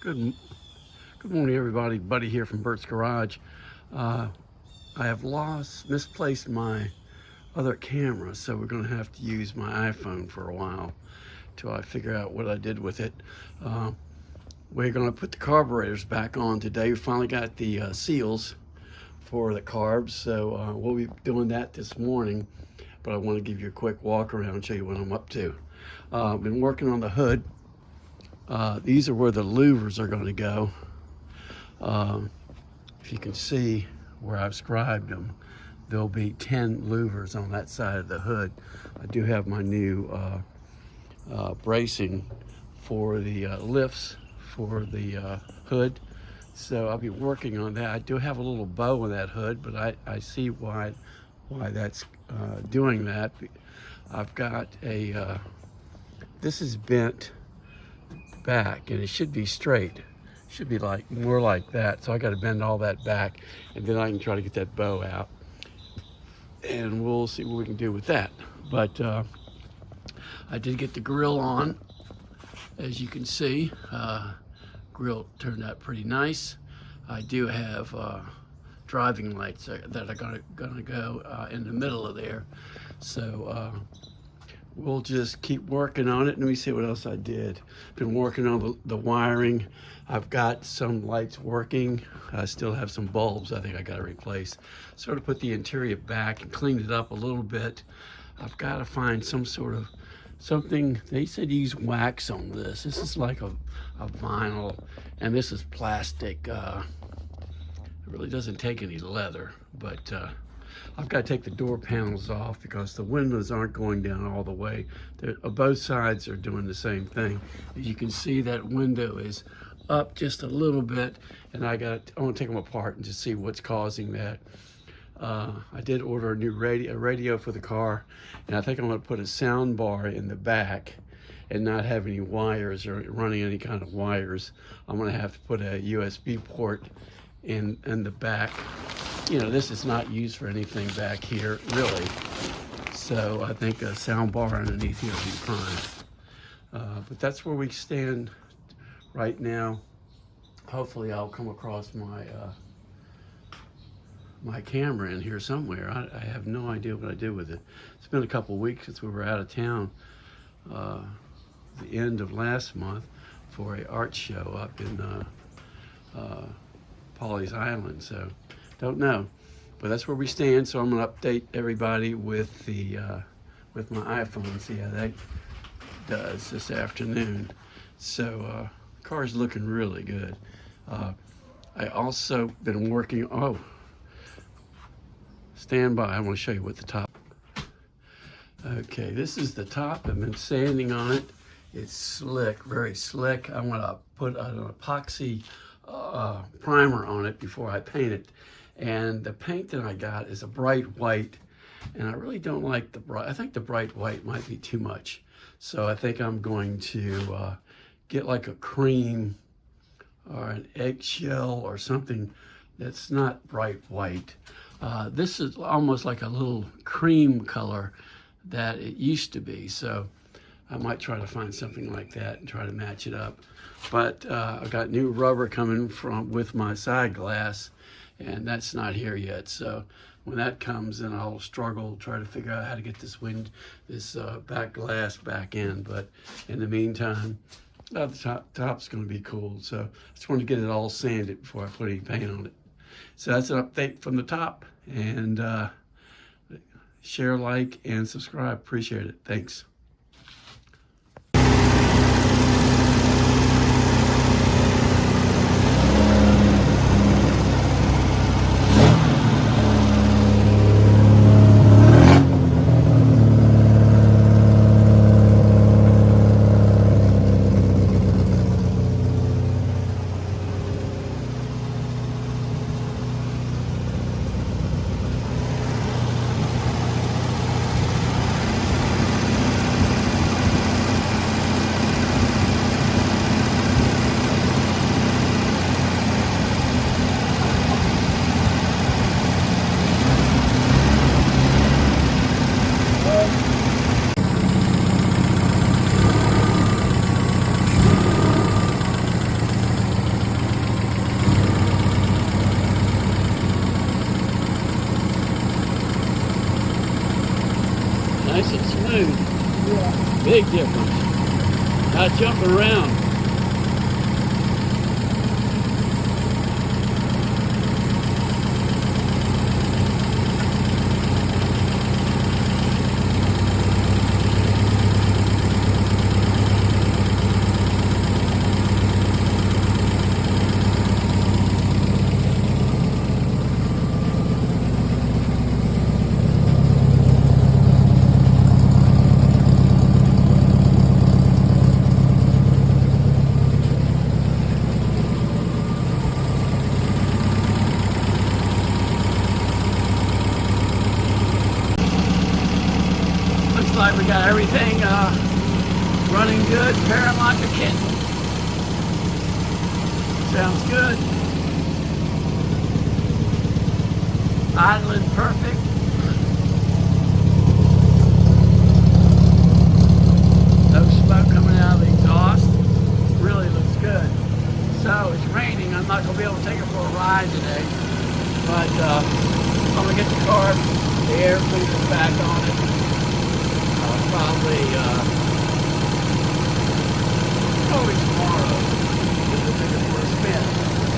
Good, good morning, everybody. Buddy here from Bert's Garage. I have misplaced my other camera, so we're going to have to use my iPhone for a while till I figure out what I did with it. We're going to put the carburetors back on today. We finally got the seals for the carbs, so we'll be doing that this morning. But I want to give you a quick walk around and show you what I'm up to. I've been working on the hood. These are where the louvers are going to go. If you can see where I've scribed them, there'll be 10 louvers on that side of the hood. I do have my new bracing for the lifts for the hood, so I'll be working on that. I do have a little bow in that hood, but I see why that's doing that. I've got a this is bent back and it should be straight. It should be like more like that, so I got to bend all that back, and then I can try to get that bow out, and we'll see what we can do with that. But I did get the grill on, as you can see. Grill turned out pretty nice. I do have driving lights that are gonna go in the middle of there, so we'll just keep working on it. Let me see what else I did. Been working on the wiring. I've got some lights working. I still have some bulbs I think I got to replace. Sort of put the interior back and cleaned it up a little bit. I've got to find something. They said use wax on this. This is like a vinyl, and this is plastic. It really doesn't take any leather, but I've got to take the door panels off because the windows aren't going down all the way. Both sides are doing the same thing. As you can see, that window is up just a little bit, and I want to take them apart and just see what's causing that. I did order a new radio for the car, and I think I'm going to put a sound bar in the back and not have any wires or running any kind of wires. I'm going to have to put a USB port in the back. You know, this is not used for anything back here, really. So I think a sound bar underneath here will be fine. But that's where we stand right now. Hopefully I'll come across my camera in here somewhere. I have no idea what I did with it. It's been a couple weeks since we were out of town, the end of last month, for an art show up in Pawleys Island, so don't know, but that's where we stand. So I'm going to update everybody with with my iPhone and see how that does this afternoon. So car's looking really good. I also been working. Stand by. I want to show you what the top. Okay, this is the top. I've been sanding on it. It's slick, very slick. I want to put an epoxy primer on it before I paint it. And the paint that I got is a bright white, and I really don't like the bright. I think the bright white might be too much. So I think I'm going to get like a cream or an eggshell or something that's not bright white. This is almost like a little cream color that it used to be. So I might try to find something like that and try to match it up. But I've got new rubber coming with my side glass, and that's not here yet. So when that comes, then I'll struggle, try to figure out how to get this back glass back in. But in the meantime, the top's going to be cool. So I just wanted to get it all sanded before I put any paint on it. So that's an update from the top, and share, like, and subscribe. Appreciate it. Thanks. Big difference. Not jumping around. Looks like we got everything running good, pairing like a kitten. Sounds good. Idling perfect. No smoke coming out of the exhaust. Really looks good. So it's raining. I'm not going to be able to take it for a ride today. But I'm going to get the car, the air filter back on it. Probably tomorrow. Get the bigger for a spin.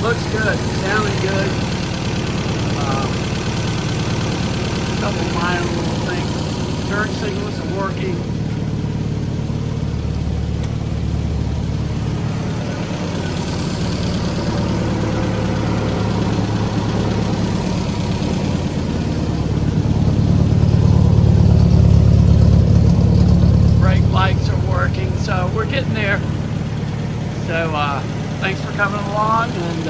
Looks good. Sounding good. Couple minor little things. Turn signals are working. So we're getting there. So thanks for coming along, and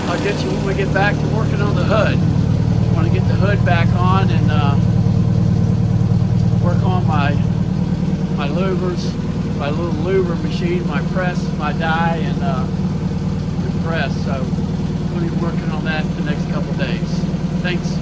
I'll get you when we get back to working on the hood. I want to get the hood back on and work on my louvers, my little louver machine, my press, my die, and press. So we'll be working on that the next couple days. Thanks.